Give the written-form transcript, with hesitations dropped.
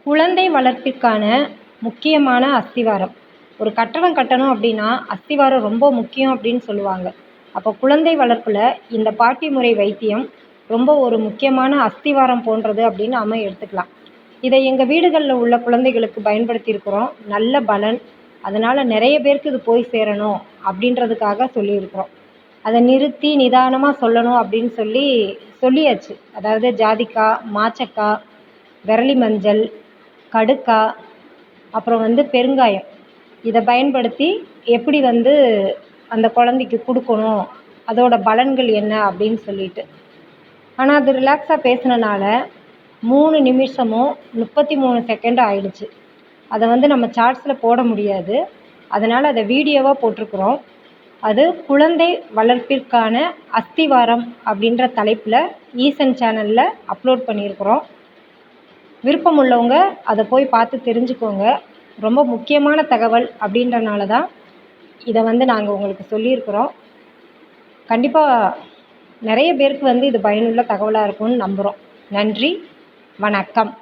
குழந்தை வளர்ப்பிற்கான முக்கியமான அஸ்திவாரம். ஒரு கட்டடம் கட்டணும் அப்படின்னா அஸ்திவாரம் ரொம்ப முக்கியம் அப்படின்னு சொல்லுவாங்க. அப்போ குழந்தை வளர்ப்பில் இந்த பாட்டி முறை வைத்தியம் ரொம்ப ஒரு முக்கியமான அஸ்திவாரம் போன்றது அப்படின்னு நாம எடுத்துக்கலாம். இதை எங்கள் வீடுகளில் உள்ள குழந்தைகளுக்கு பயன்படுத்தியிருக்கிறோம். நல்ல பலன். அதனால் நிறைய பேருக்கு இது போய் சேரணும் அப்படின்றதுக்காக சொல்லியிருக்கிறோம். அதை நிறுத்தி நிதானமாக சொல்லணும் அப்படின்னு சொல்லியாச்சு. அதாவது ஜாதிக்காய், மாச்சக்காய், விரலி மஞ்சள், கடுக்காய், அப்புறம் பெருங்காயம். இதை பயன்படுத்தி எப்படி அந்த குழந்தைக்கு கொடுக்கணும், அதோட பலன்கள் என்ன அப்படின்னு சொல்லிட்டு. ஆனால் அது ரிலாக்ஸாக பேசுனனால 3 நிமிஷமோ 33 செகண்ட் ஆயிடுச்சு. அதை நம்ம சார்ட்ஸில் போட முடியாது. அதனால் அதை வீடியோவாக போட்டிருக்கிறோம். அது குழந்தை வளர்ப்பிற்கான அஸ்திவாரம் அப்படின்ற தலைப்பில் ஈசன் சேனலில் அப்லோட் பண்ணியிருக்கிறோம். விருப்பம் உள்ளவங்க அதை போய் பார்த்து தெரிஞ்சுக்கோங்க. ரொம்ப முக்கியமான தகவல் அப்படின்றனால தான் இதை நாங்கள் உங்களுக்கு சொல்லியிருக்கிறோம். கண்டிப்பாக நிறைய பேருக்கு இது பயனுள்ள தகவலாக இருக்கும்னு நம்புகிறோம். நன்றி, வணக்கம்.